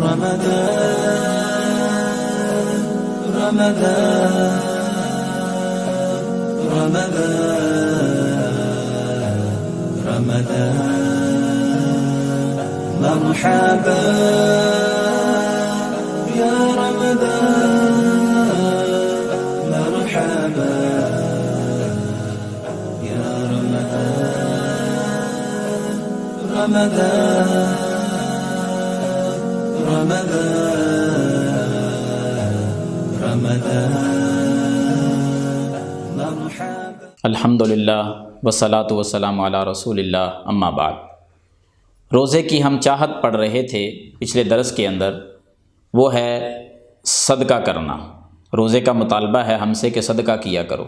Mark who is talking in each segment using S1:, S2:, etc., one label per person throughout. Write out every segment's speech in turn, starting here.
S1: مرحبا يا رمضان مرحبا يا رمضان مرحبا.
S2: الحمدللہ والصلاۃ والسلام علی رسول اللہ، اما بعد. روزے کی ہم چاہت پڑھ رہے تھے پچھلے درس کے اندر، وہ ہے صدقہ کرنا. روزے کا مطالبہ ہے ہم سے کہ صدقہ کیا کرو.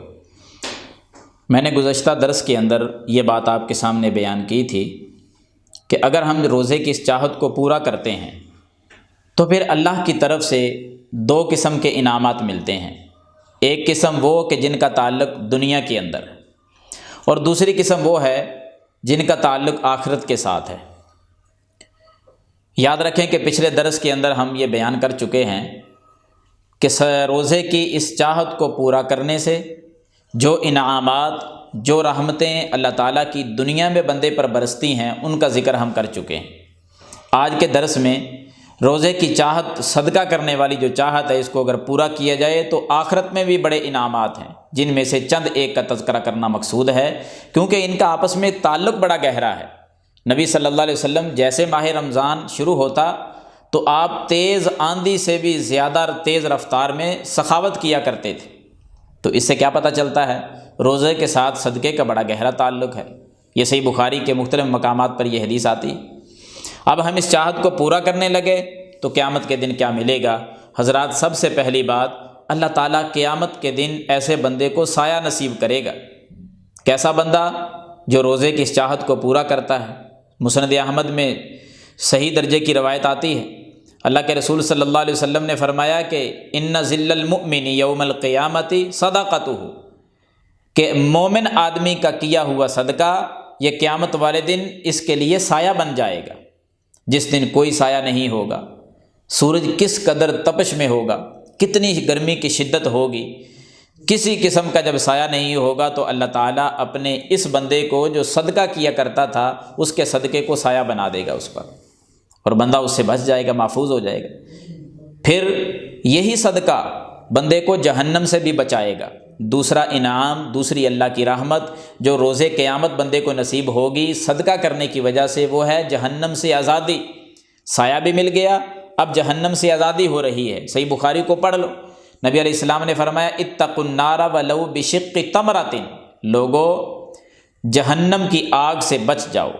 S2: میں نے گزشتہ درس کے اندر یہ بات آپ کے سامنے بیان کی تھی کہ اگر ہم روزے کی اس چاہت کو پورا کرتے ہیں تو پھر اللہ کی طرف سے دو قسم کے انعامات ملتے ہیں. ایک قسم وہ کہ جن کا تعلق دنیا کے اندر ہے، اور دوسری قسم وہ ہے جن کا تعلق آخرت کے ساتھ ہے. یاد رکھیں کہ پچھلے درس کے اندر ہم یہ بیان کر چکے ہیں کہ روزے کی اس چاہت کو پورا کرنے سے جو انعامات، جو رحمتیں اللہ تعالیٰ کی دنیا میں بندے پر برستی ہیں، ان کا ذکر ہم کر چکے ہیں. آج کے درس میں روزے کی چاہت، صدقہ کرنے والی جو چاہت ہے، اس کو اگر پورا کیا جائے تو آخرت میں بھی بڑے انعامات ہیں، جن میں سے چند ایک کا تذکرہ کرنا مقصود ہے، کیونکہ ان کا آپس میں تعلق بڑا گہرا ہے. نبی صلی اللہ علیہ وسلم جیسے ماہ رمضان شروع ہوتا تو آپ تیز آندھی سے بھی زیادہ تیز رفتار میں سخاوت کیا کرتے تھے. تو اس سے کیا پتہ چلتا ہے؟ روزے کے ساتھ صدقے کا بڑا گہرا تعلق ہے. یہ صحیح بخاری کے مختلف مقامات پر یہ حدیث آتی ہے. اب ہم اس چاہت کو پورا کرنے لگے تو قیامت کے دن کیا ملے گا؟ حضرات، سب سے پہلی بات، اللہ تعالیٰ قیامت کے دن ایسے بندے کو سایہ نصیب کرے گا. کیسا بندہ؟ جو روزے کی اس چاہت کو پورا کرتا ہے. مسند احمد میں صحیح درجے کی روایت آتی ہے، اللہ کے رسول صلی اللہ علیہ وسلم نے فرمایا کہ ان ذل المؤمن یوم القیامت صدقتہ، کہ مومن آدمی کا کیا ہوا صدقہ یہ قیامت والے دن اس کے لیے سایہ بن جائے گا. جس دن کوئی سایہ نہیں ہوگا، سورج کس قدر تپش میں ہوگا، کتنی گرمی کی شدت ہوگی، کسی قسم کا جب سایہ نہیں ہوگا تو اللہ تعالیٰ اپنے اس بندے کو جو صدقہ کیا کرتا تھا اس کے صدقے کو سایہ بنا دے گا اس پر، اور بندہ اس سے بچ جائے گا، محفوظ ہو جائے گا. پھر یہی صدقہ بندے کو جہنم سے بھی بچائے گا. دوسرا انعام، دوسری اللہ کی رحمت جو روزے قیامت بندے کو نصیب ہوگی صدقہ کرنے کی وجہ سے، وہ ہے جہنم سے آزادی. سایہ بھی مل گیا، اب جہنم سے آزادی ہو رہی ہے. صحیح بخاری کو پڑھ لو، نبی علیہ السلام نے فرمایا اتقوا النار ولو بشق تمرۃ، لوگو جہنم کی آگ سے بچ جاؤ،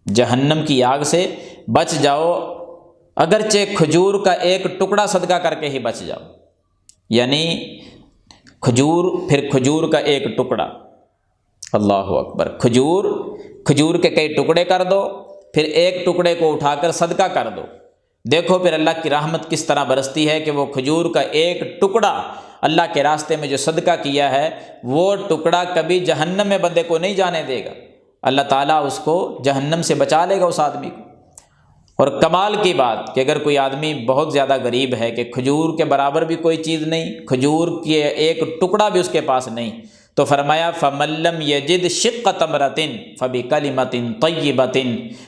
S2: جہنم کی آگ سے بچ جاؤ، اگرچہ کھجور کا ایک ٹکڑا صدقہ کر کے ہی بچ جاؤ. یعنی کھجور، پھر کھجور کا ایک ٹکڑا، اللہ اکبر، کھجور کے کئی ٹکڑے کر دو، پھر ایک ٹکڑے کو اٹھا کر صدقہ کر دو. دیکھو پھر اللہ کی رحمت کس طرح برستی ہے کہ وہ کھجور کا ایک ٹکڑا اللہ کے راستے میں جو صدقہ کیا ہے، وہ ٹکڑا کبھی جہنم میں بندے کو نہیں جانے دے گا. اللہ تعالیٰ اس کو جہنم سے بچا لے گا اس آدمی کو. اور کمال کی بات کہ اگر کوئی آدمی بہت زیادہ غریب ہے کہ کھجور کے برابر بھی کوئی چیز نہیں، کھجور کے ایک ٹکڑا بھی اس کے پاس نہیں، تو فرمایا فَمَن لَّمْ يَجِدْ شِقَّ تَمْرَةٍ فَبِكَلِمَةٍ طَيِّبَةٍ.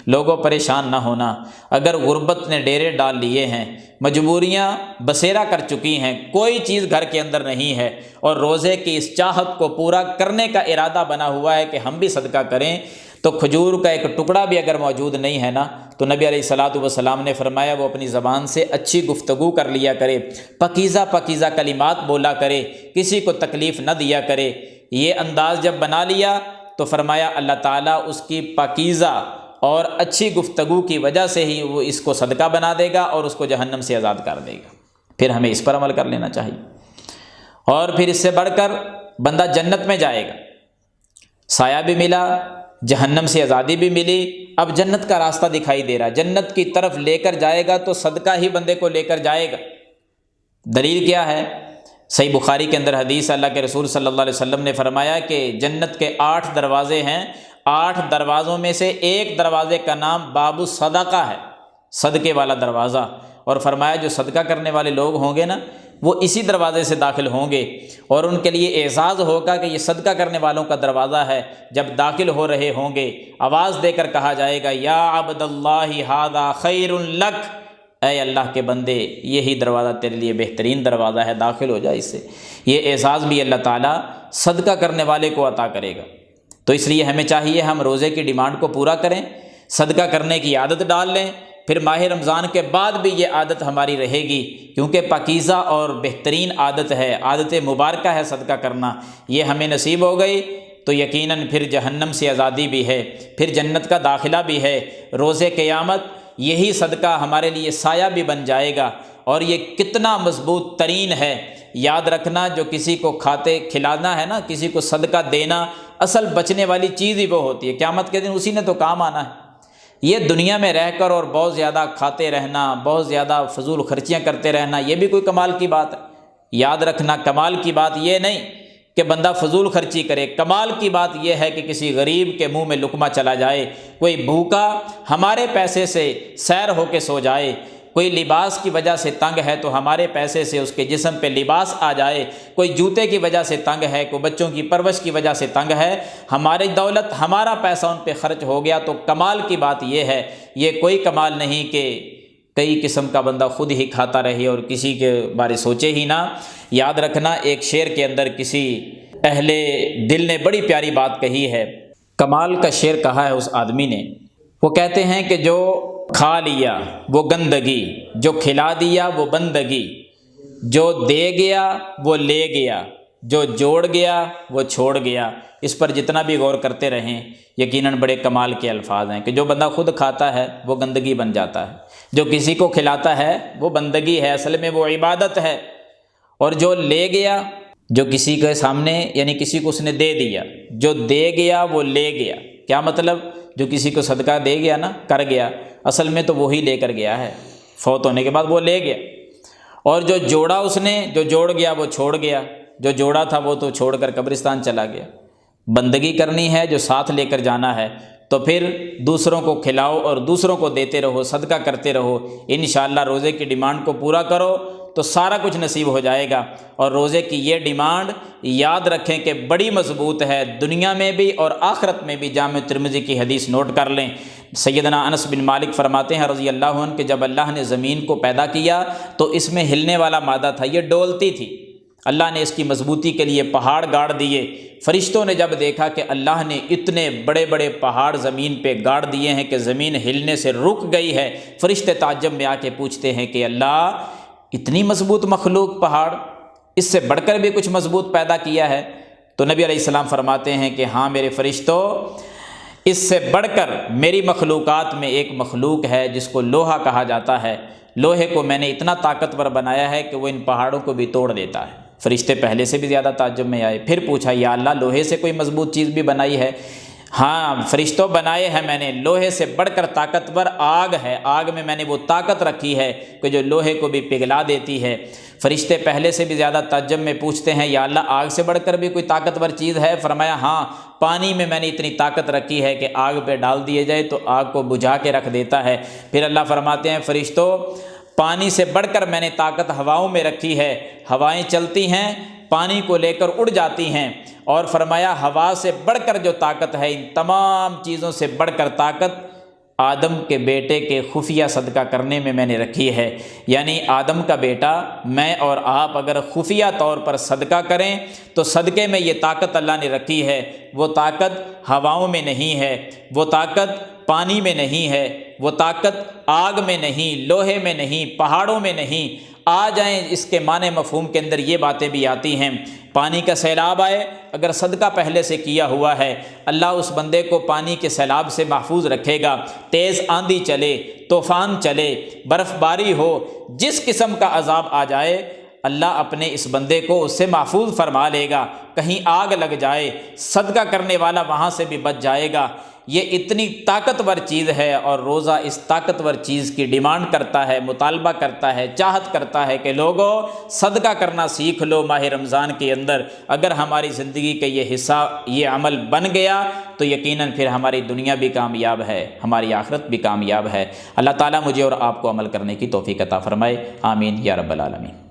S2: لوگوں پریشان نہ ہونا، اگر غربت نے ڈیرے ڈال لیے ہیں، مجبوریاں بسیرا کر چکی ہیں، کوئی چیز گھر کے اندر نہیں ہے، اور روزے کی اس چاہت کو پورا کرنے کا ارادہ بنا ہوا ہے کہ ہم بھی صدقہ کریں، تو کھجور کا ایک ٹکڑا بھی اگر موجود نہیں ہے نا، تو نبی علیہ الصلاۃ والسلام نے فرمایا وہ اپنی زبان سے اچھی گفتگو کر لیا کرے، پاکیزہ کلمات بولا کرے، کسی کو تکلیف نہ دیا کرے. یہ انداز جب بنا لیا تو فرمایا اللہ تعالیٰ اس کی پاکیزہ اور اچھی گفتگو کی وجہ سے ہی وہ اس کو صدقہ بنا دے گا اور اس کو جہنم سے آزاد کر دے گا. پھر ہمیں اس پر عمل کر لینا چاہیے. اور پھر اس سے بڑھ کر بندہ جنت میں جائے گا، سایہ بھی ملا، جہنم سے آزادی بھی ملی. اب جنت کا راستہ دکھائی دے رہا، جنت کی طرف لے کر جائے گا تو صدقہ ہی بندے کو لے کر جائے گا. دلیل کیا ہے؟ صحیح بخاری کے اندر حدیث، اللہ کے رسول صلی اللہ علیہ وسلم نے فرمایا کہ جنت کے 8 دروازے ہیں، 8 دروازوں میں سے ایک دروازے کا نام باب الصدقہ ہے، صدقے والا دروازہ، اور فرمایا جو صدقہ کرنے والے لوگ ہوں گے نا وہ اسی دروازے سے داخل ہوں گے، اور ان کے لیے اعزاز ہوگا کہ یہ صدقہ کرنے والوں کا دروازہ ہے۔ جب داخل ہو رہے ہوں گے آواز دے کر کہا جائے گا یا عبد اللہ ھذا خیر لک، اے اللہ کے بندے یہی دروازہ تیرے لیے بہترین دروازہ ہے، داخل ہو جا اس سے۔ یہ اعزاز بھی اللہ تعالیٰ صدقہ کرنے والے کو عطا کرے گا۔ تو اس لیے ہمیں چاہیے ہم روزے کی ڈیمانڈ کو پورا کریں، صدقہ کرنے کی عادت ڈال لیں، پھر ماہ رمضان کے بعد بھی یہ عادت ہماری رہے گی، کیونکہ پاکیزہ اور بہترین عادت ہے، عادت مبارکہ ہے صدقہ کرنا۔ یہ ہمیں نصیب ہو گئی تو یقیناً پھر جہنم سے آزادی بھی ہے، پھر جنت کا داخلہ بھی ہے۔ روز قیامت یہی صدقہ ہمارے لیے سایہ بھی بن جائے گا، اور یہ کتنا مضبوط ترین ہے۔ یاد رکھنا جو کسی کو کھلانا ہے نا، کسی کو صدقہ دینا، اصل بچنے والی چیز ہی وہ ہوتی ہے، قیامت کے دن اسی نے تو کام آنا ہے۔ یہ دنیا میں رہ کر اور بہت زیادہ کھاتے رہنا، بہت زیادہ فضول خرچیاں کرتے رہنا، یہ بھی کوئی کمال کی بات ہے؟ یاد رکھنا کمال کی بات یہ نہیں کہ بندہ فضول خرچی کرے، کمال کی بات یہ ہے کہ کسی غریب کے منہ میں لقمہ چلا جائے، کوئی بھوکا ہمارے پیسے سے سیر ہو کے سو جائے، کوئی لباس کی وجہ سے تنگ ہے تو ہمارے پیسے سے اس کے جسم پہ لباس آ جائے، کوئی جوتے کی وجہ سے تنگ ہے، کوئی بچوں کی پرورش کی وجہ سے تنگ ہے، ہماری دولت ہمارا پیسہ ان پہ خرچ ہو گیا، تو کمال کی بات یہ ہے۔ یہ کوئی کمال نہیں کہ کئی قسم کا بندہ خود ہی کھاتا رہے اور کسی کے بارے سوچے ہی نہ۔ یاد رکھنا ایک شعر کے اندر کسی اہل دل نے بڑی پیاری بات کہی ہے، کمال کا شعر کہا ہے اس آدمی نے۔ وہ کہتے ہیں کہ جو کھا لیا وہ گندگی، جو کھلا دیا وہ بندگی، جو دے گیا وہ لے گیا، جو جوڑ گیا وہ چھوڑ گیا۔ اس پر جتنا بھی غور کرتے رہیں یقیناً بڑے کمال کے الفاظ ہیں کہ جو بندہ خود کھاتا ہے وہ گندگی بن جاتا ہے، جو کسی کو کھلاتا ہے وہ بندگی ہے، اصل میں وہ عبادت ہے، اور جو لے گیا، جو کسی کے سامنے یعنی کسی کو اس نے دے دیا، جو دے گیا وہ لے گیا۔ کیا مطلب؟ جو کسی کو صدقہ دے گیا نا، کر گیا، اصل میں تو وہی لے کر گیا ہے، فوت ہونے کے بعد وہ لے گیا۔ اور جو جوڑا اس نے، جو جوڑ گیا وہ چھوڑ گیا، جو جوڑا تھا وہ تو چھوڑ کر قبرستان چلا گیا۔ بندگی کرنی ہے جو ساتھ لے کر جانا ہے، تو پھر دوسروں کو کھلاؤ اور دوسروں کو دیتے رہو، صدقہ کرتے رہو، انشاءاللہ روزے کی ڈیمانڈ کو پورا کرو تو سارا کچھ نصیب ہو جائے گا۔ اور روزے کی یہ ڈیمانڈ یاد رکھیں کہ بڑی مضبوط ہے، دنیا میں بھی اور آخرت میں بھی۔ جامع ترمذی کی حدیث نوٹ کر لیں، سیدنا انس بن مالک فرماتے ہیں رضی اللہ عنہ کہ جب اللہ نے زمین کو پیدا کیا تو اس میں ہلنے والا مادہ تھا، یہ ڈولتی تھی، اللہ نے اس کی مضبوطی کے لیے پہاڑ گاڑ دیے۔ فرشتوں نے جب دیکھا کہ اللہ نے اتنے بڑے بڑے پہاڑ زمین پہ گاڑ دیے ہیں کہ زمین ہلنے سے رک گئی ہے، فرشتے تعجب میں آ کے پوچھتے ہیں کہ اللہ اتنی مضبوط مخلوق پہاڑ، اس سے بڑھ کر بھی کچھ مضبوط پیدا کیا ہے؟ تو نبی علیہ السلام فرماتے ہیں کہ ہاں میرے فرشتوں، اس سے بڑھ کر میری مخلوقات میں ایک مخلوق ہے جس کو لوہا کہا جاتا ہے، لوہے کو میں نے اتنا طاقتور بنایا ہے کہ وہ ان پہاڑوں کو بھی توڑ دیتا ہے۔ فرشتے پہلے سے بھی زیادہ تعجب میں آئے، پھر پوچھا یا اللہ لوہے سے کوئی مضبوط چیز بھی بنائی ہے؟ ہاں فرشتوں بنائے ہیں میں نے، لوہے سے بڑھ کر طاقتور آگ ہے، آگ میں میں نے وہ طاقت رکھی ہے کہ جو لوہے کو بھی پگھلا دیتی ہے۔ فرشتے پہلے سے بھی زیادہ تعجب میں پوچھتے ہیں یا اللہ آگ سے بڑھ کر بھی کوئی طاقتور چیز ہے؟ فرمایا ہاں، پانی میں نے اتنی طاقت رکھی ہے کہ آگ پہ ڈال دیے جائے تو آگ کو بجھا کے رکھ دیتا ہے۔ پھر اللہ فرماتے ہیں فرشتوں، پانی سے بڑھ کر میں نے طاقت ہواؤں میں رکھی ہے، ہوائیں چلتی ہیں پانی کو لے کر اڑ جاتی ہیں، اور فرمایا ہوا سے بڑھ کر جو طاقت ہے، ان تمام چیزوں سے بڑھ کر طاقت آدم کے بیٹے کے خفیہ صدقہ کرنے میں نے رکھی ہے۔ یعنی آدم کا بیٹا میں اور آپ اگر خفیہ طور پر صدقہ کریں تو صدقے میں یہ طاقت اللہ نے رکھی ہے۔ وہ طاقت ہواؤں میں نہیں ہے، وہ طاقت پانی میں نہیں ہے، وہ طاقت آگ میں نہیں، لوہے میں نہیں، پہاڑوں میں نہیں۔ آ جائیں اس کے معنی مفہوم کے اندر یہ باتیں بھی آتی ہیں، پانی کا سیلاب آئے، اگر صدقہ پہلے سے کیا ہوا ہے اللہ اس بندے کو پانی کے سیلاب سے محفوظ رکھے گا۔ تیز آندھی چلے، طوفان چلے، برف باری ہو، جس قسم کا عذاب آ جائے اللہ اپنے اس بندے کو اس سے محفوظ فرما لے گا۔ کہیں آگ لگ جائے صدقہ کرنے والا وہاں سے بھی بچ جائے گا۔ یہ اتنی طاقتور چیز ہے، اور روزہ اس طاقتور چیز کی ڈیمانڈ کرتا ہے، مطالبہ کرتا ہے، چاہت کرتا ہے کہ لوگوں صدقہ کرنا سیکھ لو ماہ رمضان کے اندر۔ اگر ہماری زندگی کا یہ حصہ، یہ عمل بن گیا تو یقیناً پھر ہماری دنیا بھی کامیاب ہے، ہماری آخرت بھی کامیاب ہے۔ اللہ تعالیٰ مجھے اور آپ کو عمل کرنے کی توفیق عطا فرمائے، آمین یا رب العالمین۔